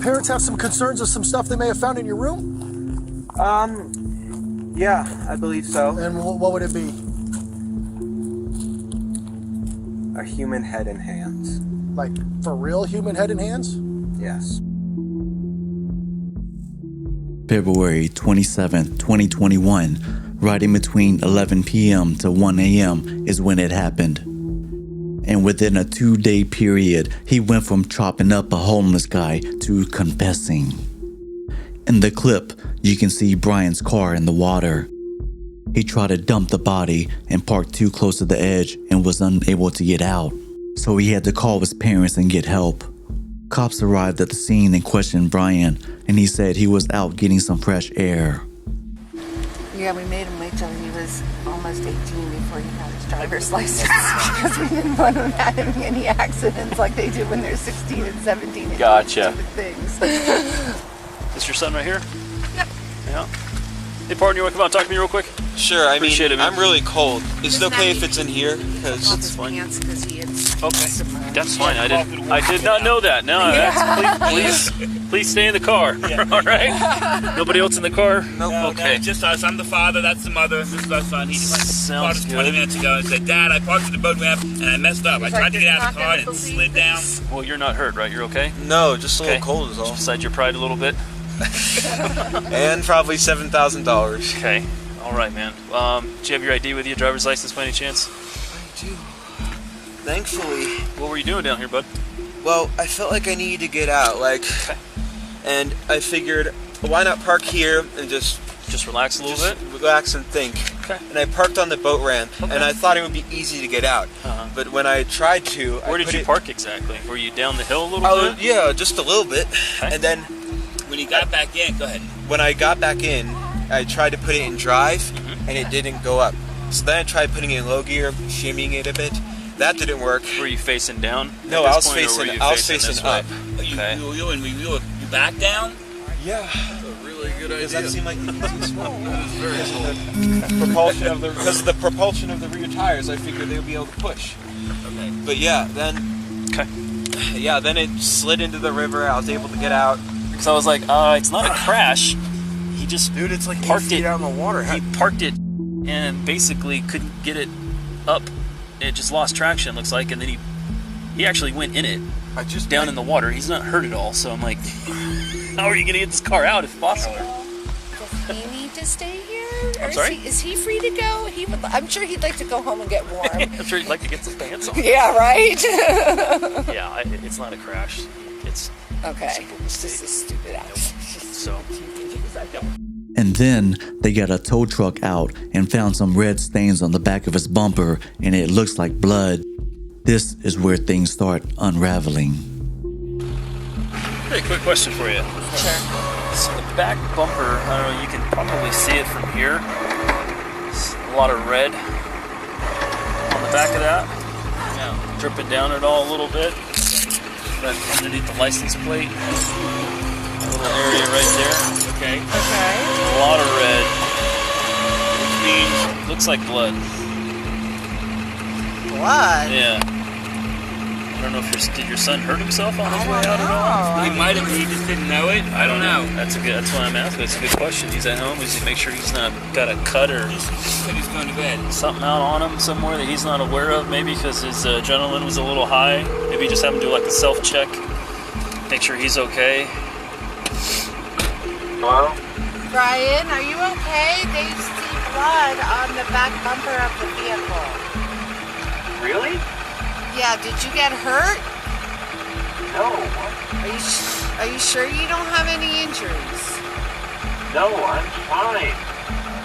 parents have some concerns of some stuff they may have found in your room? Yeah, I believe so. And what would it be? A human head and hands. Like, for real human head and hands? Yes. February 27, 2021, right in between 11 p.m. to 1 a.m. is when it happened. And within a 2-day period, he went from chopping up a homeless guy to confessing. In the clip, you can see Brian's car in the water. He tried to dump the body and parked too close to the edge and was unable to get out. So he had to call his parents and get help. Cops arrived at the scene and questioned Brian, and he said he was out getting some fresh air. Yeah, we made him wait till he was almost 18 before he got his driver's license because we didn't want him having any accidents like they do when they're 16 and 17 and Gotcha. doing stupid things. This your son right here? Yep. Yeah. Hey, partner, you want to come out and talk to me real quick? Sure, I mean, Appreciate it, man. I'm really cold. Is it okay if it's in here? Because That's fine. Because he had Okay, that's fine. I did not know that. No, please stay in the car. All right. Nobody else in the car. no, Okay. No, just us. I'm the father. That's the mother. This is our son. He just called us 20 minutes ago and said, "Dad, I parked at the boat ramp and I messed up. I tried to get out of the car and it slid down." Well, you're not hurt, right? You're okay. no, just a Okay. little cold is all. Just beside your pride a little bit. And probably $7,000. Okay. All right, man. Do you have your ID with you, driver's license, by any chance? I do. Thankfully, What were you doing down here, bud? well, I felt like I needed to get out, and I figured, why not park here and just relax a little bit. relax and think. Okay. And I parked on the boat ramp, and I thought it would be easy to get out. Uh-huh. But when I tried to, Where did you park exactly? Were you down the hill a little Oh, bit? yeah, just a little bit. Okay. And then When he got back in, go ahead. when I got back in, I tried to put it in drive, and it didn't go up. So then I tried putting it in low gear, shimmying it a bit. That didn't work. Were you facing down? No, at I this was point, or were facing. you I was this facing way? up. Okay. You back down? Yeah. Really good idea. Does that seem like the easiest one? Because of the propulsion of the rear tires, I figured they would be able to push. Okay. But yeah, then. Okay. Yeah, then it slid into the river. I was able to get out. Because I was like, it's not a crash. He just Dude, it's like parked 8 feet it out in the water. He parked it and basically couldn't get it up. It just lost traction, looks like, and then he actually went in it down in the water. He's not hurt at all, so I'm like, how are you gonna get this car out if possible? Does he need to stay here? Or I'm sorry? Is he free to go? I'm sure he'd like to go home and get warm. I'm sure he'd like to get some pants on. Yeah, right? Yeah, it's not a crash. It's Okay. simple It's just a mistake. stupid act. So And then they got a tow truck out and found some red stains on the back of his bumper, and it looks like blood. This is where things start unraveling. hey, quick question for you. Sure. So the back bumper, I don't know, you can probably see it from here. There's a lot of red on the back of that. Yeah. Dripping down it all a little bit. But underneath the license plate, a little area right there. Okay. Okay. A lot of red. Which means, looks like blood. Blood? Yeah. I don't know if did your son hurt himself on his I way don't out at all? He might have, he just didn't know it. I don't know. That's why I'm asking. It's a good question. He's at home. He's to make sure he's not got a cut or He said he's going to bed. something out on him somewhere that he's not aware of, maybe because his adrenaline was a little high. Maybe just have him do like a self-check, make sure he's okay. Hello? Brian, are you okay? They see blood on the back bumper of the vehicle. Really? Yeah, did you get hurt? No. Are you sure you don't have any injuries? No, I'm fine.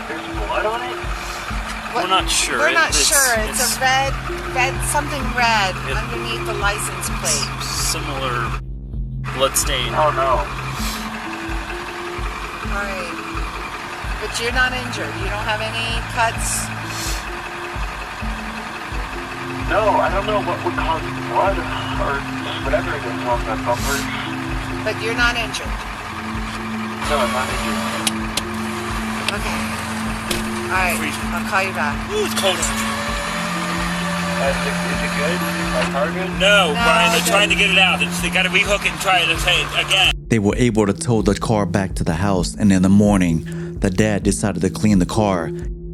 There's blood on it? We're not sure. We're not It's- sure. It's a red, something red It- underneath the license plate. Similar blood stain. Oh no. Right. But you're not injured. You don't have any cuts. No, I don't know what would cause blood or whatever it is on the bumper. But you're not injured. No, I'm not injured. Okay. All right. I'll call you back. Ooh, it's cold. Is it good? My car good? No, No, Brian, they're okay. trying to get it out. They got to rehook it and try it again. They were able to tow the car back to the house, and in the morning, the dad decided to clean the car.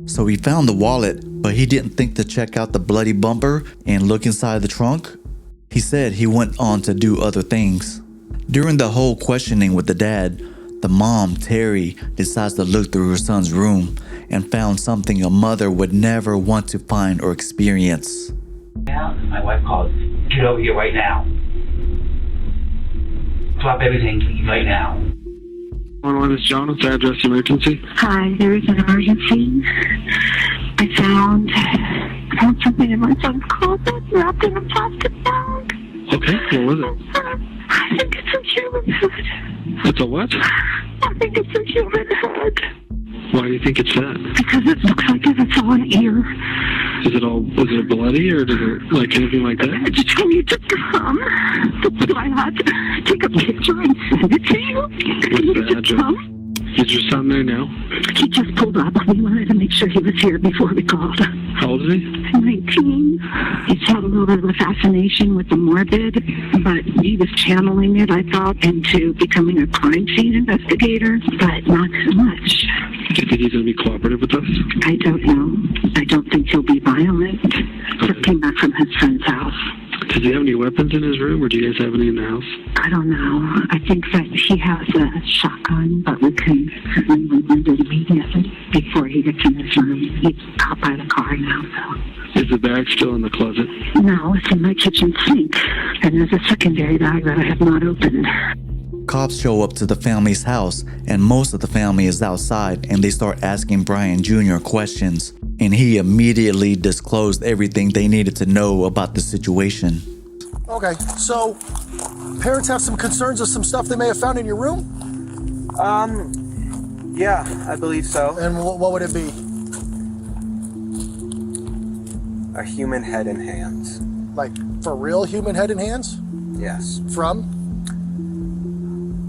So he found the wallet, but he didn't think to check out the bloody bumper and look inside the trunk. He said he went on to do other things. During the whole questioning with the dad, the mom, Terry, decides to look through her son's room and found something a mother would never want to find or experience. My wife called. Get over here right now. Drop everything, leave right now. 111 is John. What's the address emergency? Hi, there is an emergency. I found something in my son's closet wrapped in a plastic bag. Okay, what was it? I think it's a human head. It's a what? I think it's a human head. Why do you think it's that? Because it looks like it's all an ear. Is it bloody or does it like anything like that? I just told you to come. That's why I had to take a picture and send it to you. What's the address? Is your son there now? He just pulled up. We wanted to make sure he was here before we called. How old is he? 19. He's had a little bit of a fascination with the morbid, but he was channeling it, I thought, into becoming a crime scene investigator, but not so much. Do you think he's going to be cooperative with us? I don't know. I don't think he'll be violent. Just came back from his friend's house. Does he have any weapons in his room, or do you guys have any in the house? I don't know. I think that he has a shotgun, but we can certainly remove it immediately before he gets in his room. He's out by the car now, so. Is the bag still in the closet? No, it's in my kitchen sink. And there's a secondary bag that I have not opened. Cops show up to the family's house, and most of the family is outside, and they start asking Brian Jr. questions. And he immediately disclosed everything they needed to know about the situation. Okay, so parents have some concerns of some stuff they may have found in your room? Yeah, I believe so. And what would it be? A human head and hands. Like, for real human head and hands? Yes. From?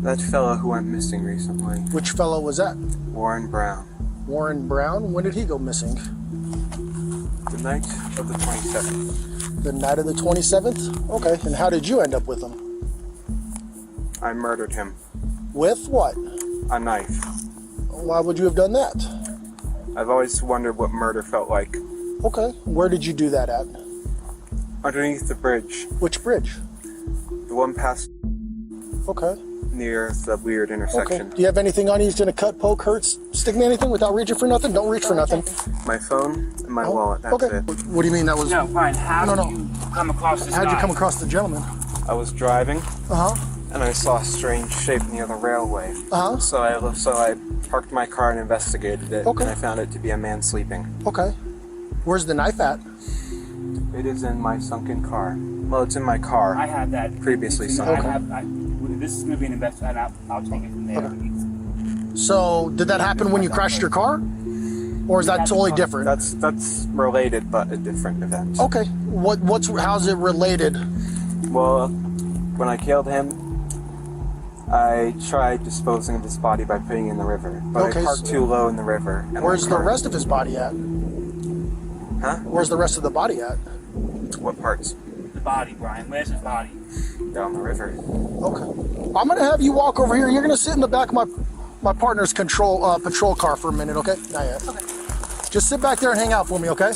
That fellow who went missing recently. Which fellow was that? Warren Brown. Warren Brown? When did he go missing? The night of the 27th. The night of the 27th? Okay, and how did you end up with him? I murdered him. With what? A knife. Why would you have done that? I've always wondered what murder felt like. Okay, where did you do that at? Underneath the bridge. Which bridge? The one past Okay. near the weird intersection. Okay. Do you have anything on you that's gonna cut, poke, hurt, stick me anything without reaching for nothing? Don't reach for nothing. My phone and my wallet, that's okay. it. What do you mean that was... No, Brian, how No, did you come across this How'd you guy? come across the gentleman? I was driving Uh-huh. and I saw a strange shape near the railway. Uh-huh. So I parked my car and investigated it, Okay. and I found it to be a man sleeping. Okay. Where's the knife at? It is in my sunken car. Well, it's in my car. I have that. Previously I sunk. this is going to be an investigation. I'll take it from there. So, did that happen when you crashed your car? Or is that totally different? That's related, but a different event. Okay. How's it related? Well, when I killed him, I tried disposing of his body by putting it in the river, but Okay, I parked so- too low in the river. And Where's my the car- rest of his body at? Huh? Where's the rest of the body at? What parts? The body, Brian. Where's his body? Down the river. Okay. I'm gonna have you walk over here. You're gonna sit in the back of my partner's patrol car for a minute, okay? Not yet. Okay. Just sit back there and hang out for me, okay?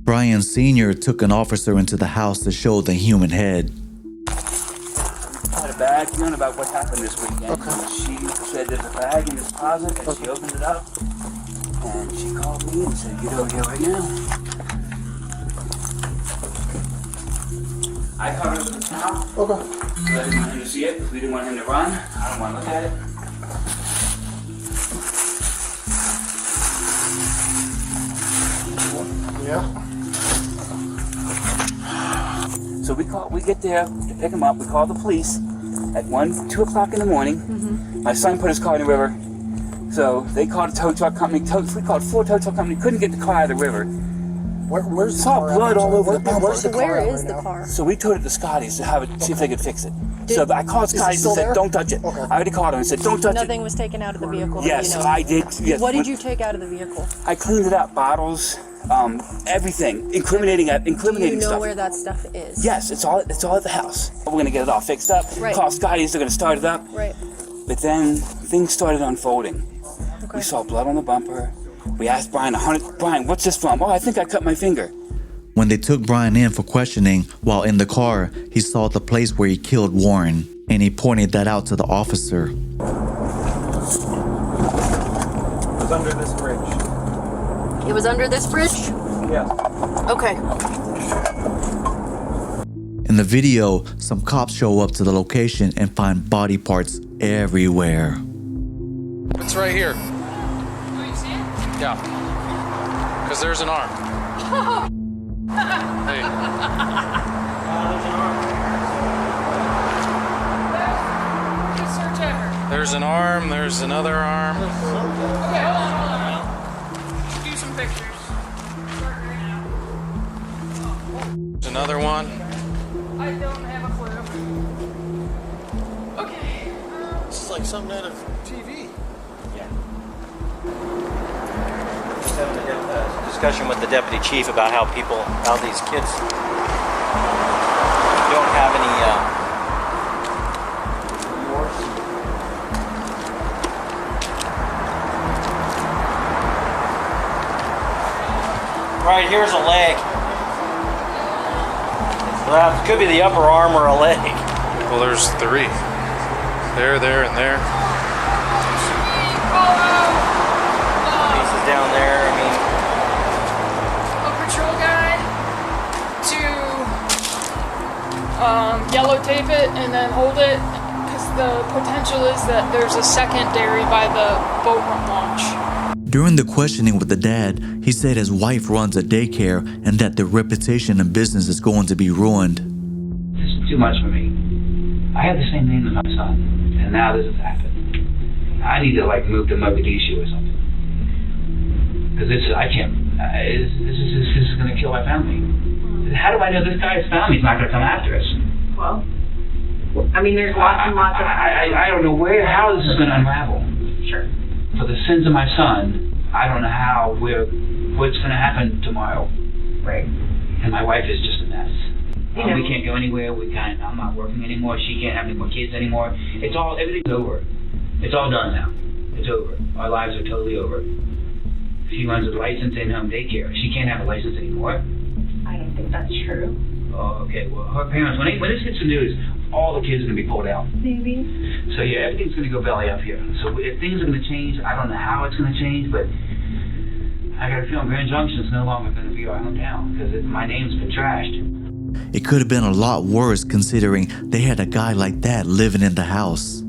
Brian Sr. took an officer into the house to show the human head. I had a bad feeling about what happened this weekend. Okay. She said there's a bag in this closet, and she opened it up, and she called me and said, "Get over here right now." I covered it with a towel. Okay. I didn't want him to see it because we didn't want him to run. I don't want to look at it. Yeah. So we get there to pick him up. We call the police at 2 o'clock in the morning. My son put his car in the river. So they called a tow truck company. We called 4 tow truck companies. Couldn't get the car out of the river. Where's the Saw car? blood all over the bumper. Where's the car Where at is right the now? car? So we towed it to Scotty's to have it, see if they could fix it. So I called Is it Scotty's still and said, there? "Don't touch it." Okay. I already called him and said, "Don't touch Nothing was taken out of the vehicle. it." Yes, that you know. I did. Yes. What did you take out of the vehicle? I cleaned it out. Bottles, everything, incriminating Do you know stuff. where that stuff is? Yes, it's all at the house. We're gonna get it all fixed up. Right. Call Scotty's, they're gonna start it up. Right. But then things started unfolding. Okay. We saw blood on the bumper. We asked Brian, Brian, what's this from? Oh, I think I cut my finger. When they took Brian in for questioning, while in the car, he saw the place where he killed Warren, and he pointed that out to the officer. It was under this bridge. It was under this bridge? Yeah. Okay. In the video, some cops show up to the location and find body parts everywhere. It's right here. Oh, you see it? Yeah. Because there's an arm. Hey. Just search ever. There's an arm, there's another arm. Okay, hold on. Do some pictures. Start right now. There's another one. I don't have a clue. Okay. This is like something out of TV. Just having a discussion with the deputy chief about how these kids don't have any remorse. Right, here's a leg. Well, it could be the upper arm or a leg. Well, there's 3. There, and there. Pieces down there, I mean. A patrol guy to yellow tape it and then hold it, because the potential is that there's a secondary by the boat launch. During the questioning with the dad, he said his wife runs a daycare and that their reputation and business is going to be ruined. This is too much for me. I have the same name as my son, and now this has happened. I need to move to Mogadishu or something. Because I can't. This is going to kill my family. How do I know this guy's family's not going to come after us? Well, I mean, there's lots and lots of. I don't know how this is going to unravel. Sure. For the sins of my son, I don't know what's going to happen tomorrow. Right. And my wife is just a mess. You know. We can't go anywhere. I'm not working anymore. She can't have any more kids anymore. Everything's over. It's all done now. It's over. Our lives are totally over. She runs a license in-home daycare. She can't have a license anymore. I don't think that's true. Oh, okay. Well, her parents, when this hits the news, all the kids are going to be pulled out. Maybe. So yeah, everything's going to go belly up here. So if things are going to change, I don't know how it's going to change, but I got a feeling Grand Junction is no longer going to be our hometown because my name's been trashed. It could have been a lot worse considering they had a guy like that living in the house.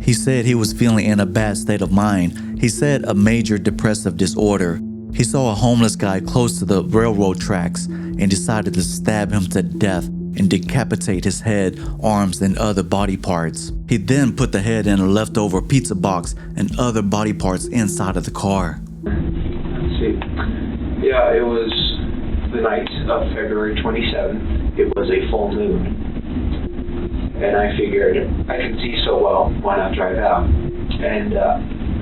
He said he was feeling in a bad state of mind. He said a major depressive disorder. He saw a homeless guy close to the railroad tracks and decided to stab him to death and decapitate his head, arms, and other body parts. He then put the head in a leftover pizza box and other body parts inside of the car. Let's see. Yeah, it was the night of February 27th. It was a full moon. And I figured I could see so well, why not drive out? And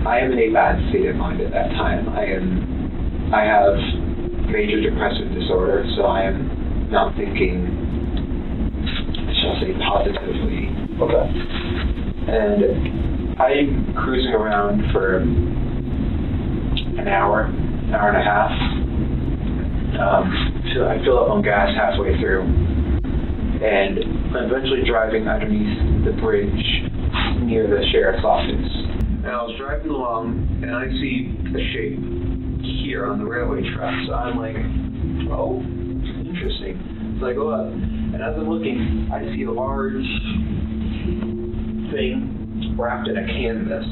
I am in a bad state of mind at that time. I have major depressive disorder, so I am not thinking, shall I say, positively. Okay. And I'm cruising around for an hour and a half. So I fill up on gas halfway through. And I'm eventually driving underneath the bridge near the sheriff's office. And I was driving along, and I see a shape here on the railway track. So I'm like, oh, interesting. So I go up, and as I'm looking, I see a large thing wrapped in a canvas.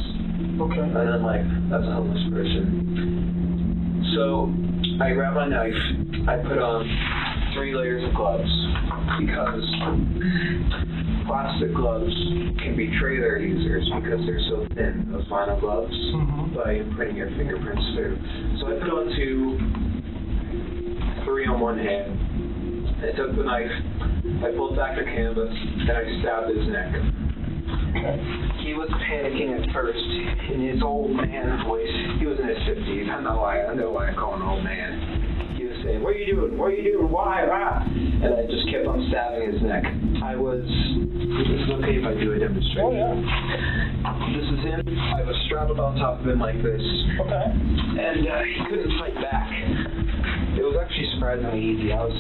Okay. And I'm like, that's a homeless person. So I grab my knife, I put on 3 layers of gloves, because plastic gloves can betray their users because they're so thin, those vinyl gloves, by putting your fingerprints through. So I put on 3 on one hand. I took the knife, I pulled back the canvas, and I stabbed his neck. He was panicking at first. In his old man voice, he was in his 50s. I know why I call him old man. saying, "What are you doing? What are you doing? Why? Ah!" And I just kept on stabbing his neck. Is this okay if I do a demonstration? Oh, yeah. This is him. I was strapped on top of him like this. Okay. And he couldn't fight back. It was actually surprisingly easy. I was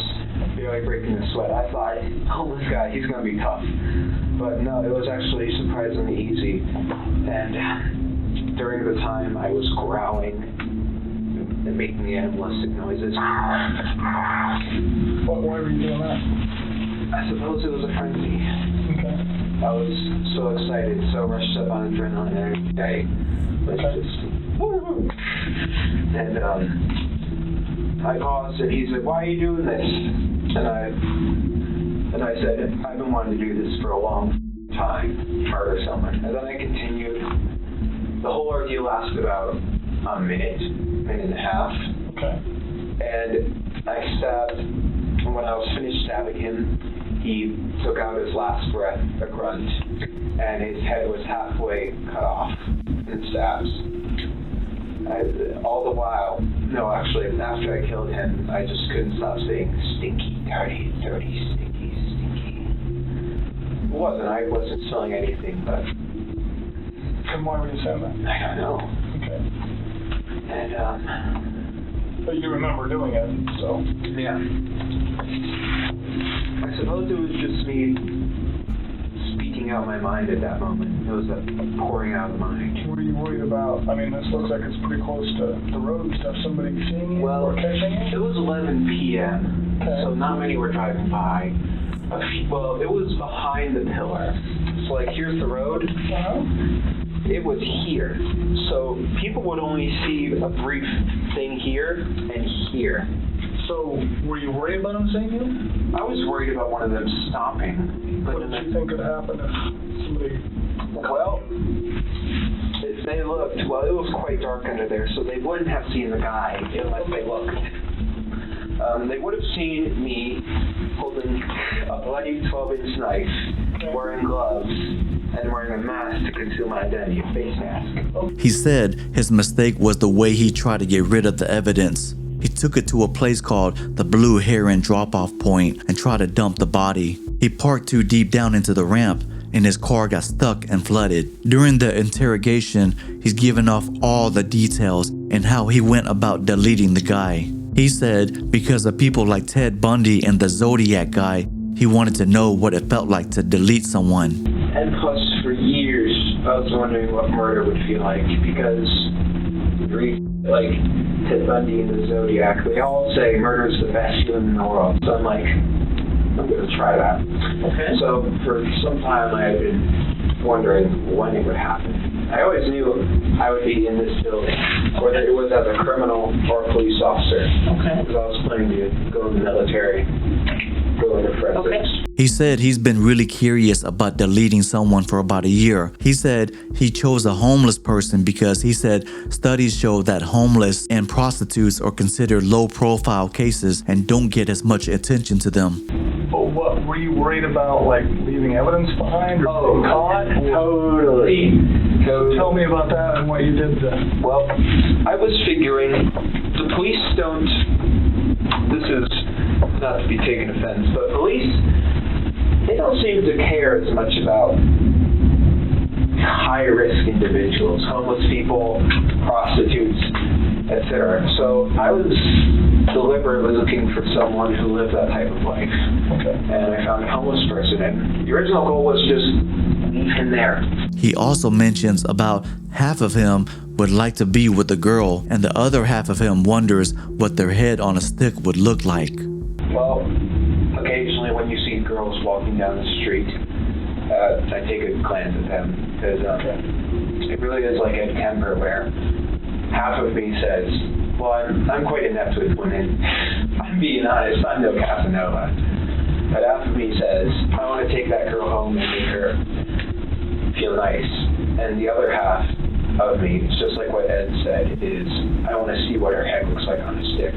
barely breaking a sweat. I thought, oh, this guy, he's going to be tough. But no, it was actually surprisingly easy. And during the time, I was growling and making animalistic noises. Why were you doing that? I suppose it was a frenzy. Okay. I was so excited, so rushed up on adrenaline every day. And I paused and he said, "Why are you doing this?" And I said, "I've been wanting to do this for a long time, murder someone." And then I continued. The whole ordeal lasted about a minute and a half. Okay. And I stabbed, and when I was finished stabbing him, he took out his last breath, a grunt, and his head was halfway cut off in stabs. All the while, no, actually, after I killed him, I just couldn't stop saying, "Stinky, dirty, dirty, stinky, stinky." I wasn't smelling anything, but... And why were you saying that? I don't know. Okay. And, But you remember doing it, so... Yeah. I suppose it was just me speaking out my mind at that moment. It was a pouring out of the mind. What are you worried about? I mean, this looks like it's pretty close to the road. Have somebody seen you or catching you? It was 11 p.m., okay. So not many were driving by. Well, it was behind the pillar. So, like, here's the road. Uh-huh. It was here. So people would only see a brief thing here and here. So, were you worried about them seeing you? I was worried about one of them stopping. What did you think could happen if somebody... Well, if they looked, well, it was quite dark under there, so they wouldn't have seen the guy unless they looked. They would have seen me holding a bloody 12-inch knife, wearing gloves, and wearing a mask to conceal my identity, a face mask. He said his mistake was the way he tried to get rid of the evidence. He took it to a place called the Blue Heron Drop-Off Point and tried to dump the body. He parked too deep down into the ramp and his car got stuck and flooded. During the interrogation, he's given off all the details and how he went about deleting the guy. He said because of people like Ted Bundy and the Zodiac guy, he wanted to know what it felt like to delete someone. And plus, for years, I was wondering what murder would feel like, because like Ted Bundy and the Zodiac, they all say murder is the best feeling in the world. So I'm like, I'm going to try that. Okay. So for some time, I had been wondering when it would happen. I always knew I would be in this building, whether it was as a criminal or a police officer. Okay. Because I was planning to go in the military, go into forensics. He said he's been really curious about deleting someone for about a year. He said he chose a homeless person because he said studies show that homeless and prostitutes are considered low-profile cases and don't get as much attention to them. Oh, what? Were you worried about, like, leaving evidence behind or being caught? Totally. Tell me about that and what you did then. Well, I was figuring the police don't... This is not to be taken offense, but police... They don't seem to care as much about high-risk individuals, homeless people, prostitutes, etc. So I was deliberately looking for someone who lived that type of life. Okay. And I found a homeless person, and the original goal was just leave him there. He also mentions about half of him would like to be with the girl, and the other half of him wonders what their head on a stick would look like. Well, occasionally when you see girls walking down the street, I take a glance at them, because it really is like Ed Kemper, where half of me says, well, I'm quite inept with women. I'm being honest, I'm no Casanova. But half of me says, I want to take that girl home and make her feel nice. And the other half of me, it's just like what Ed said, is I want to see what her head looks like on a stick.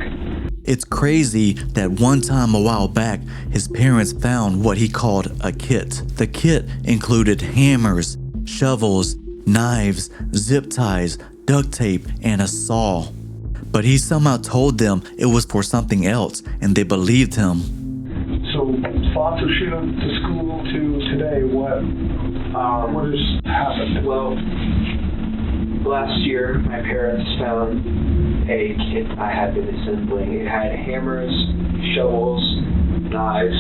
It's crazy that one time a while back, his parents found what he called a kit. The kit included hammers, shovels, knives, zip ties, duct tape, and a saw. But he somehow told them it was for something else, and they believed him. So, thoughts of shooting up to school to today, what has happened? Well, last year, my parents found a kit I had been assembling. It had hammers, shovels, knives,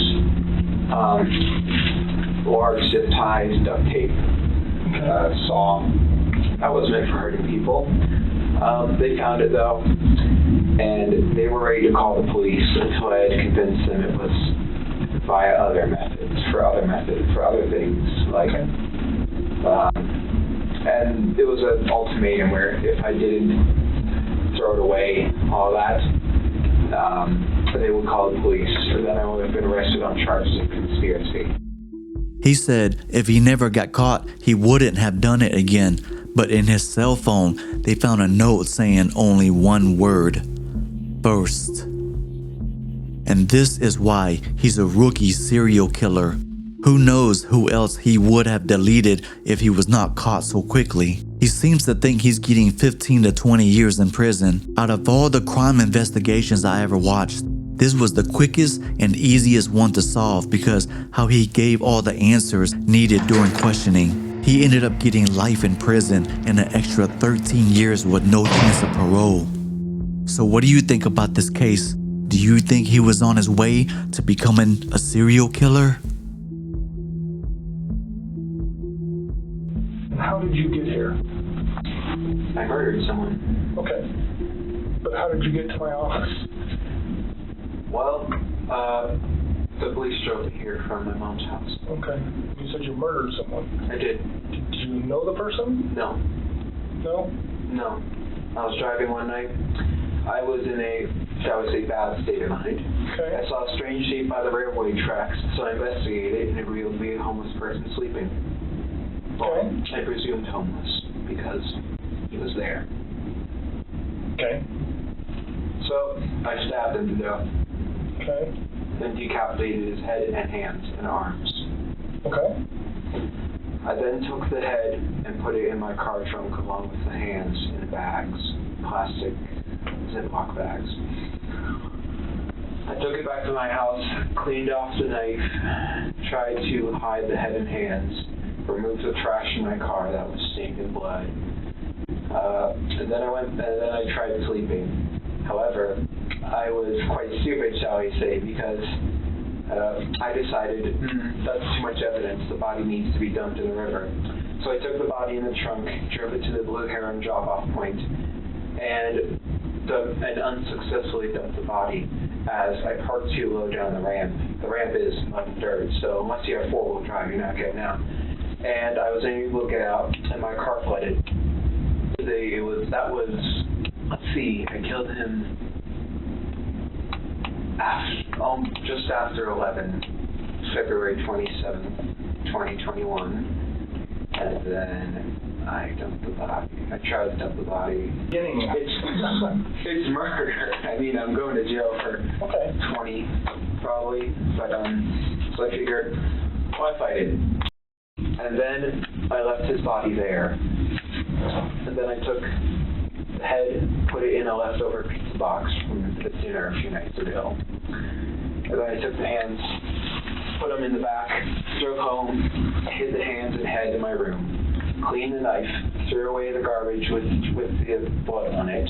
large zip ties, duct tape, saw. That was meant for hurting people. They found it though, and they were ready to call the police until I had convinced them it was via other methods, for other things, like, and it was an ultimatum where if I didn't throw it away, all that, they would call the police, and then I would have been arrested on charges of conspiracy. He said if he never got caught, he wouldn't have done it again. But in his cell phone, they found a note saying only one word: first. And this is why he's a rookie serial killer. Who knows who else he would have deleted if he was not caught so quickly. He seems to think he's getting 15 to 20 years in prison. Out of all the crime investigations I ever watched, this was the quickest and easiest one to solve because how he gave all the answers needed during questioning. He ended up getting life in prison and an extra 13 years with no chance of parole. So what do you think about this case? Do you think he was on his way to becoming a serial killer? How did you get here? I murdered someone. Okay. But how did you get to my office? Well, the police drove me here from my mom's house. Okay. You said you murdered someone. I did. Did you know the person? No. No? No. I was driving one night. I was in a, shall we say, bad state of mind. Okay. I saw a strange shape by the railway tracks, so I investigated, and it revealed me a homeless person sleeping. Well, I presumed homeless, because he was there. Okay. So, I stabbed him to death. Okay. Then decapitated his head and hands and arms. Okay. I then took the head and put it in my car trunk along with the hands in bags, plastic Ziploc bags. I took it back to my house, cleaned off the knife, tried to hide the head and hands, removed the trash in my car that was stained in blood. And then I tried sleeping. However, I was quite stupid, shall we say, because I decided that's too much evidence. The body needs to be dumped in the river. So I took the body in the trunk, drove it to the Blue Heron drop-off point, and unsuccessfully dumped the body as I parked too low down the ramp. The ramp is mud and dirt, so unless you have four-wheel drive, you're not getting out. And I was able to get out, and my car flooded. Let's see, I killed him just after 11, February 27th, 2021, and then I dumped the body. I tried to dump the body. It's murder. I mean, I'm going to jail for 20, probably, but so I figured, why fight it? And then I left his body there, and then I took the head, put it in a leftover pizza box from the dinner a few nights ago. And then I took the hands, put them in the back, drove home, hid the hands and head in my room, cleaned the knife, threw away the garbage with the blood on it,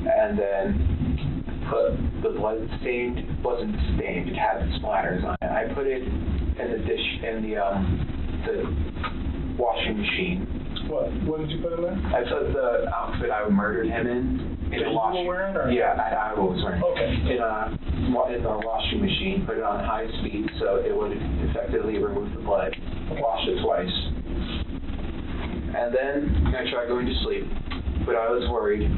and then put the blood stained, wasn't stained, it had splatters on it. I put it in the dish, in the washing machine. What did you put in there? I put the outfit I murdered him in the washing. You were wearing, or? Yeah, I was wearing. Okay. In the washing machine, put it on high speed so it would effectively remove the blood. Washed it twice. And then I tried going to sleep, but I was worried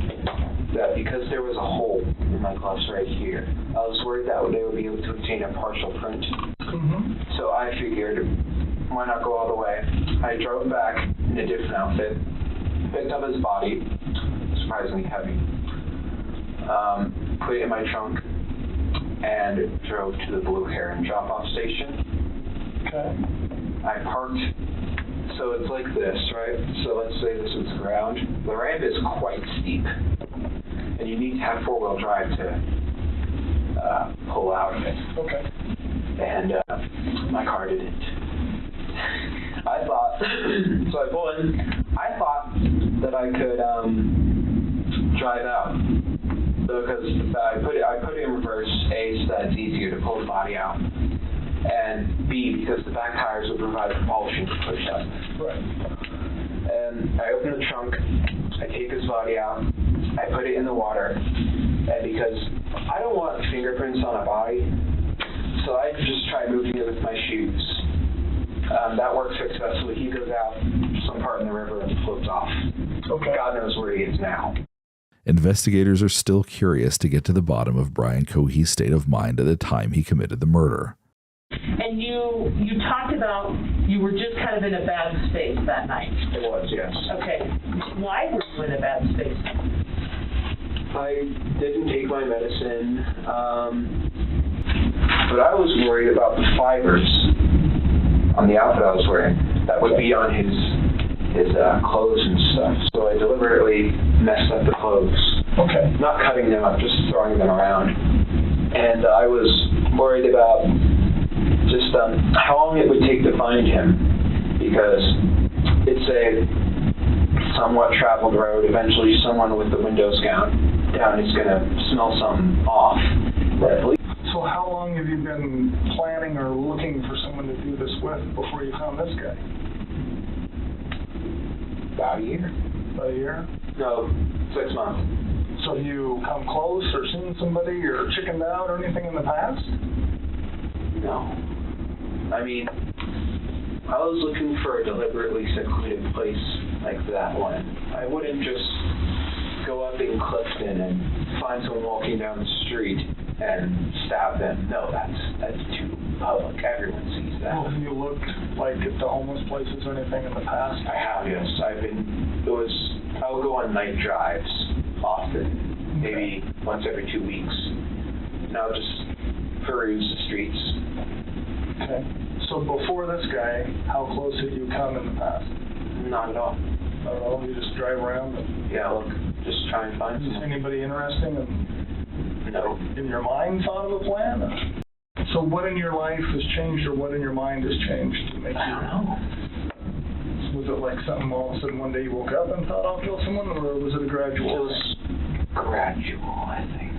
that because there was a hole in my gloves right here, I was worried that they would be able to obtain a partial print. Mm-hmm. So I figured, why not go all the way? I drove back in a different outfit, picked up his body, surprisingly heavy, put it in my trunk, and drove to the Blue Heron drop-off station. Okay. I parked, so it's like this, right? So let's say this is the ground. The ramp is quite steep. have four-wheel drive to pull out of it. Okay. And my car didn't. I thought, so I pulled in, I thought that I could drive out. Because I put it in reverse, A, so that it's easier to pull the body out. And B, because the back tires would provide propulsion to push up. Right. And I open the trunk, I take his body out, I put it in the water, and because I don't want fingerprints on a body, so I just try moving it with my shoes. That works successfully. He goes out some part in the river and floats off. Okay. God knows where he is now. Investigators are still curious to get to the bottom of Brian Corhee's state of mind at the time he committed the murder. And you talked about you were just kind of in a bad space that night. It was, yes. Okay. Why were you in a bad space? I didn't take my medicine, but I was worried about the fibers on the outfit I was wearing that would be on his clothes and stuff. So I deliberately messed up the clothes. Okay. Not cutting them up, just throwing them around. And I was worried about just how long it would take to find him, because it's a somewhat traveled road. Eventually someone with the windows down is going to smell something off. So how long have you been planning or looking for someone to do this with before you found this guy? About a year. About a year? No, 6 months. So have you come close or seen somebody or chickened out or anything in the past? No. I mean, I was looking for a deliberately secluded place like that one. I wouldn't just go up in Clifton and find someone walking down the street and stab them. No, that's too public. Everyone sees that. Well, have you looked like at the homeless places or anything in the past? I have, yes. I would go on night drives often, maybe once every 2 weeks. And I would just peruse the streets. Okay. So before this guy, how close had you come in the past? Not at all. Not at all? You just drive around and... Yeah, look, just try and find Is someone. anybody interesting No. in your mind thought of a plan? So what in your life has changed, or what in your mind has changed to make you... I don't know. Was it like something all of a sudden one day you woke up and thought I'll kill someone, or was it a gradual? It was gradual, I think.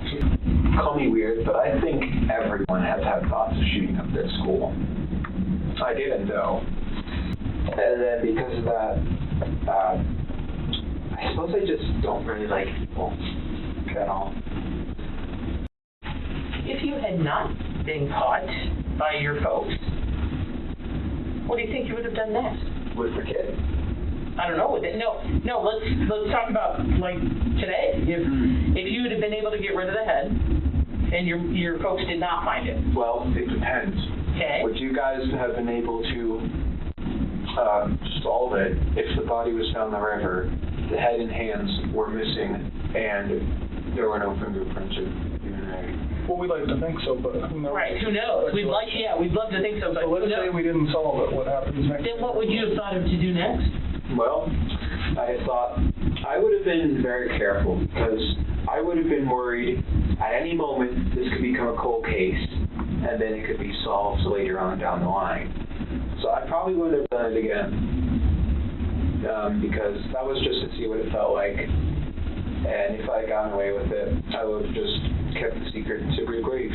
Call me weird, but I think everyone has had thoughts of shooting up their school. I didn't though. And then because of that, I suppose I just don't really like people at all. If you had not been caught by your folks, what do you think you would have done next? With the kid? I don't know. No. Let's talk about like today. If you would have been able to get rid of the head, and your folks did not find it. Well, it depends. Okay. Would you guys have been able to solve it if the body was found in the river, the head and hands were missing, and there were no fingerprints or DNA? Well, we'd like to think so, but who knows? Right. Who knows? We'd love to think so, but So let's say we didn't solve it. What happens next? Then what would you have thought of to do next? Well, I thought I would have been very careful, because I would have been worried at any moment this could become a cold case, and then it could be solved later on down the line. So I probably would have done it again, because that was just to see what it felt like. And if I had gotten away with it, I would have just kept the secret to the grave.